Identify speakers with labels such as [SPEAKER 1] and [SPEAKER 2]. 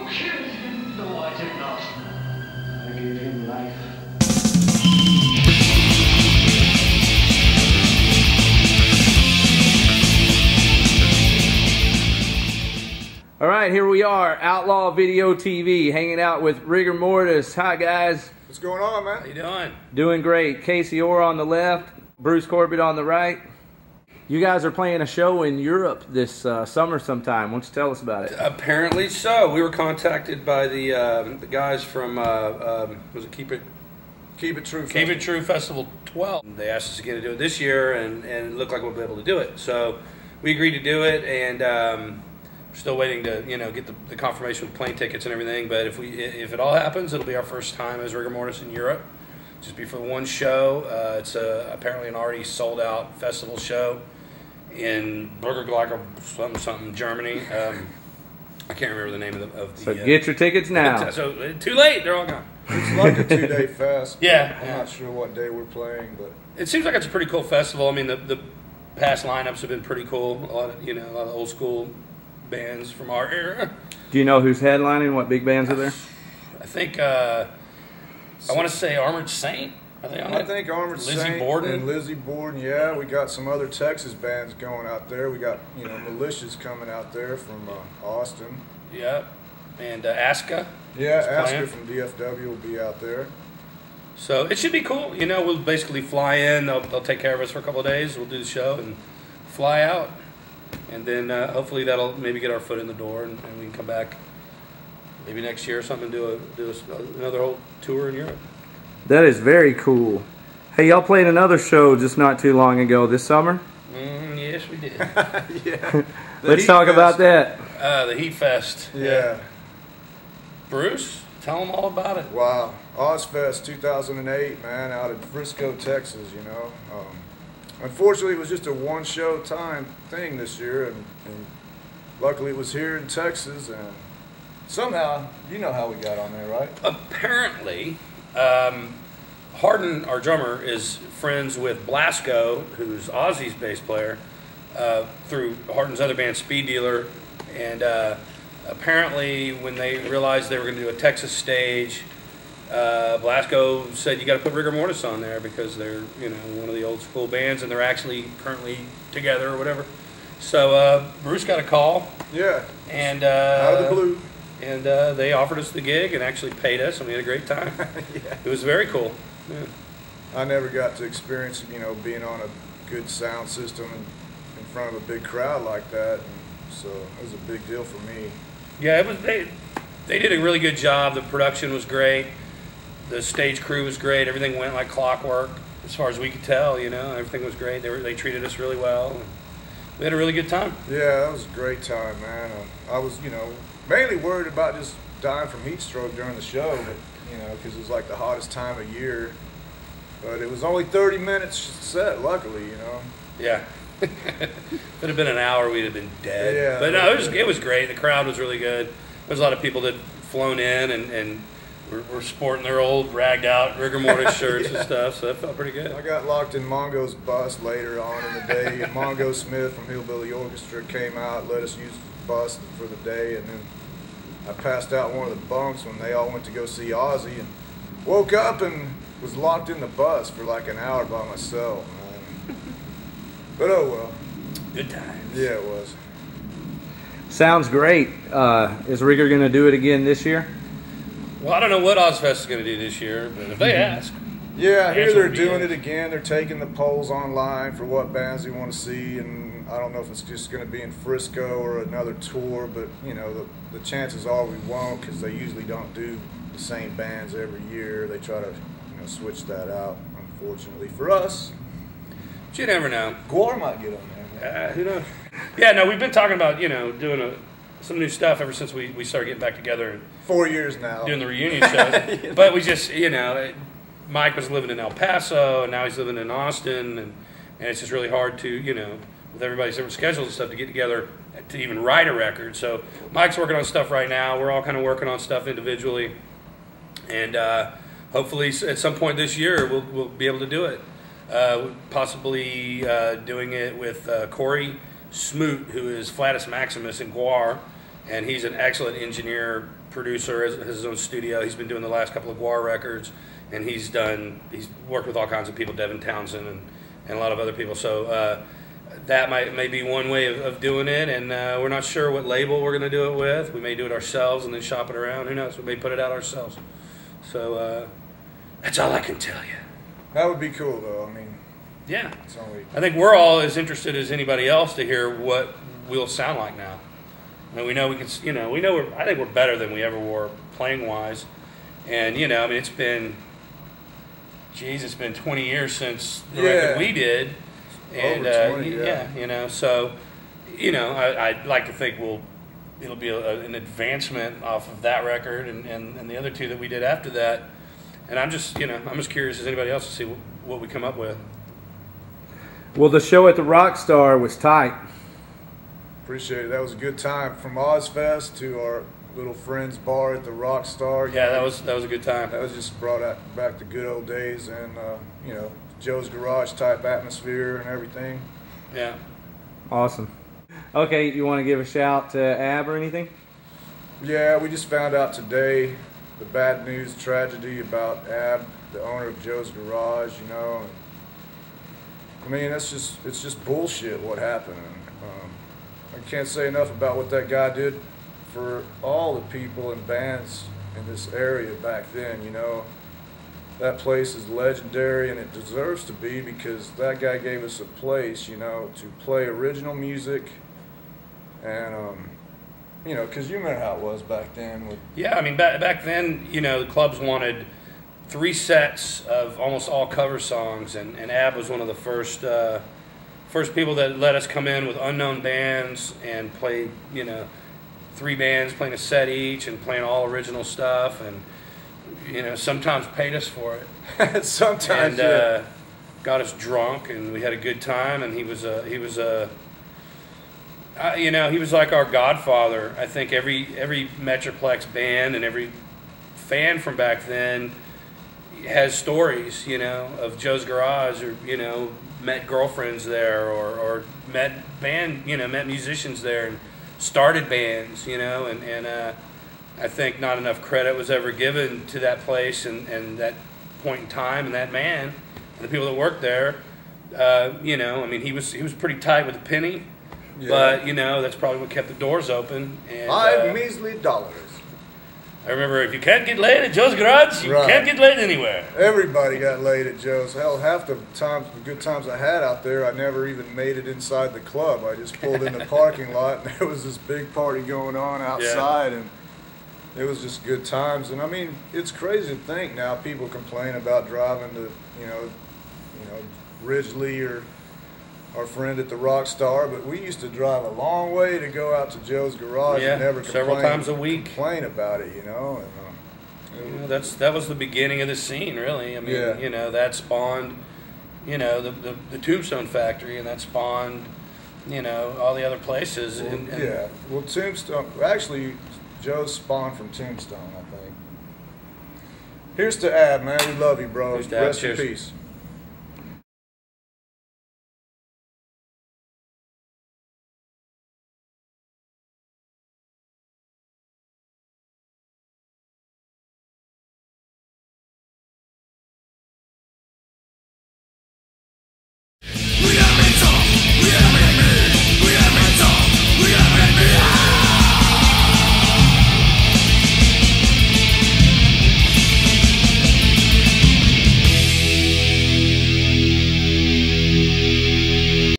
[SPEAKER 1] killed him? No, I did not. I gave him life.
[SPEAKER 2] All right, here we are, Outlaw Video TV, hanging out with Rigor Mortis. Hi, guys.
[SPEAKER 3] What's going on, man?
[SPEAKER 4] How you doing?
[SPEAKER 2] Doing great. Casey Orr on the left, Bruce Corbett on the right. You guys are playing a show in Europe this summer sometime. Why don't you tell us about it?
[SPEAKER 4] Apparently so. We were contacted by the guys from was it Keep It True? Keep It True Festival 12. They asked us to do it this year, and it looked like we'll be able to do it. So we agreed to do it, and we're still waiting to get the confirmation with plane tickets and everything. But if it all happens, it'll be our first time as Rigor Mortis in Europe. Just be for one show. It's apparently an already sold out festival show in Burgerglager something Germany. I can't remember the name of the.
[SPEAKER 2] So get your tickets now.
[SPEAKER 4] So too late, they're all gone.
[SPEAKER 3] It's like a 2-day fest.
[SPEAKER 4] Yeah,
[SPEAKER 3] I'm not sure what day we're playing, but
[SPEAKER 4] it seems like it's a pretty cool festival. I mean, the past lineups have been pretty cool. A lot of old school bands from our era.
[SPEAKER 2] Do you know who's headlining? What big bands are there?
[SPEAKER 4] I think I want to say Armored Saint.
[SPEAKER 3] I think Armored Saint and Lizzie Borden. Yeah, we got some other Texas bands going out there. We got Militias coming out there from Austin.
[SPEAKER 4] Yeah, and Aska.
[SPEAKER 3] Yeah, Aska from DFW will be out there.
[SPEAKER 4] So it should be cool. We'll basically fly in. They'll take care of us for a couple of days. We'll do the show and fly out, and then hopefully that'll maybe get our foot in the door, and we can come back maybe next year or something. Do another whole tour in Europe.
[SPEAKER 2] That is very cool. Hey, y'all played another show just not too long ago this summer?
[SPEAKER 4] Yes, we did.
[SPEAKER 3] Yeah.
[SPEAKER 2] Let's talk about that.
[SPEAKER 4] The Heat Fest.
[SPEAKER 3] Yeah.
[SPEAKER 4] Bruce, tell them all about it.
[SPEAKER 3] Wow. Ozzfest 2008, man, out in Frisco, Texas, Unfortunately, it was just a one-show time thing this year, and luckily it was here in Texas, and somehow, you know how we got on there, right?
[SPEAKER 4] Apparently, Warden, our drummer, is friends with Blasco, who's Ozzy's bass player, through Warden's other band, Speed Dealer. And apparently, when they realized they were going to do a Texas stage, Blasco said, "You got to put Rigor Mortis on there because they're one of the old school bands, and they're actually currently together or whatever." So Bruce got a call.
[SPEAKER 3] Yeah.
[SPEAKER 4] And
[SPEAKER 3] out of the blue.
[SPEAKER 4] And they offered us the gig and actually paid us, and we had a great time.
[SPEAKER 3] Yeah.
[SPEAKER 4] It was very cool. Yeah.
[SPEAKER 3] I never got to experience, being on a good sound system in front of a big crowd like that, and so it was a big deal for me.
[SPEAKER 4] Yeah, it was. They did a really good job. The production was great. The stage crew was great. Everything went like clockwork, as far as we could tell. Everything was great. They treated us really well. And we had a really good time.
[SPEAKER 3] Yeah, that was a great time, man. I was, mainly worried about just dying from heat stroke during the show, but because it was like the hottest time of year. But it was only 30 minutes set, luckily,
[SPEAKER 4] Yeah. If it had been an hour, we'd have been dead.
[SPEAKER 3] Yeah,
[SPEAKER 4] but no, it was great. The crowd was really good. There's a lot of people that flown in and were sporting their old ragged out Rigor Mortis shirts and stuff, so that felt pretty good.
[SPEAKER 3] I got locked in Mongo's bus later on in the day, and Mongo Smith from Hillbilly Orchestra came out, let us use the bus for the day, and then I passed out in one of the bunks when they all went to go see Ozzy, and woke up and was locked in the bus for like an hour by myself, man. But oh well.
[SPEAKER 4] Good times.
[SPEAKER 3] Yeah, it was.
[SPEAKER 2] Sounds great. Is Rigor going to do it again this year?
[SPEAKER 4] Well, I don't know what Ozzfest is going to do this year, but if they ask.
[SPEAKER 3] Yeah, I hear they're doing it again. They're taking the polls online for what bands they want to see, and I don't know if it's just going to be in Frisco or another tour, but the chances are we won't, because they usually don't do the same bands every year. They try to switch that out, unfortunately for us.
[SPEAKER 4] But you never know.
[SPEAKER 3] Gwar might get on there.
[SPEAKER 4] Who knows? Yeah, no, we've been talking about doing some new stuff ever since we started getting back together. And
[SPEAKER 3] 4 years now.
[SPEAKER 4] Doing the reunion shows. But we just, Mike was living in El Paso, and now he's living in Austin, and it's just really hard to, with everybody's different schedules and stuff, to get together to even write a record. So Mike's working on stuff right now. We're all kind of working on stuff individually. And hopefully at some point this year we'll be able to do it. Possibly doing it with Corey Smoot, who is Flatus Maximus in Guar, and he's an excellent engineer, producer, has his own studio. He's been doing the last couple of Guar records, and he's worked with all kinds of people, Devin Townsend and a lot of other people. So that may be one way of doing it, and we're not sure what label we're going to do it with. We may do it ourselves and then shop it around. Who knows? We may put it out ourselves. So that's all I can tell you.
[SPEAKER 3] That would be cool, though. I mean,
[SPEAKER 4] yeah.
[SPEAKER 3] Only...
[SPEAKER 4] I think we're all as interested as anybody else to hear what we'll sound like now. I mean, we know we can. I think we're better than we ever were playing wise, and I mean, it's been 20 years since the record we did, and
[SPEAKER 3] over 20,
[SPEAKER 4] so I'd like to think it'll be an advancement off of that record and the other two that we did after that, and I'm just curious as anybody else to see what we come up with.
[SPEAKER 2] Well, the show at the Rockstar was tight.
[SPEAKER 3] Appreciate it. That was a good time. From Ozzfest to our little friend's bar at the Rockstar.
[SPEAKER 4] Yeah, that was a good time.
[SPEAKER 3] That was just brought back the good old days, and Joe's Garage type atmosphere and everything.
[SPEAKER 4] Yeah.
[SPEAKER 2] Awesome. Okay, you want to give a shout to Ab or anything?
[SPEAKER 3] Yeah, we just found out today the bad news tragedy about Ab, the owner of Joe's Garage. I mean, it's just bullshit what happened. I can't say enough about what that guy did for all the people and bands in this area back then. That place is legendary, and it deserves to be, because that guy gave us a place, to play original music, and because you remember how it was back then.
[SPEAKER 4] Yeah, I mean, back then, the clubs wanted 3 sets of almost all cover songs, and Ab was one of the first people that let us come in with unknown bands and play, 3 bands playing a set each and playing all original stuff, and sometimes paid us for it.
[SPEAKER 3] Sometimes,
[SPEAKER 4] and got us drunk, and we had a good time. And he was like our godfather. I think every Metroplex band and every fan from back then has stories, of Joe's Garage, or met girlfriends there, or met musicians there and started bands, and I think not enough credit was ever given to that place and that point in time and that man and the people that worked there. I mean, he was pretty tight with a penny, but that's probably what kept the doors open. And,
[SPEAKER 3] $5 measly.
[SPEAKER 4] I remember, if you can't get laid at Joe's Garage, you can't get laid anywhere.
[SPEAKER 3] Everybody got laid at Joe's. Hell, half the good times I had out there, I never even made it inside the club. I just pulled in the parking lot, and there was this big party going on outside, and it was just good times. And I mean, it's crazy to think now people complain about driving to, Ridgely or our friend at the Rockstar, but we used to drive a long way to go out to Joe's Garage and never
[SPEAKER 4] several times a week
[SPEAKER 3] complain about it,
[SPEAKER 4] And, that was the beginning of the scene, really. I mean, that spawned, the Tombstone Factory, and that spawned, all the other places.
[SPEAKER 3] Well, well, Tombstone, actually, Joe's spawned from Tombstone, I think. Here's to Ab, man. We love you, bro. Rest in peace.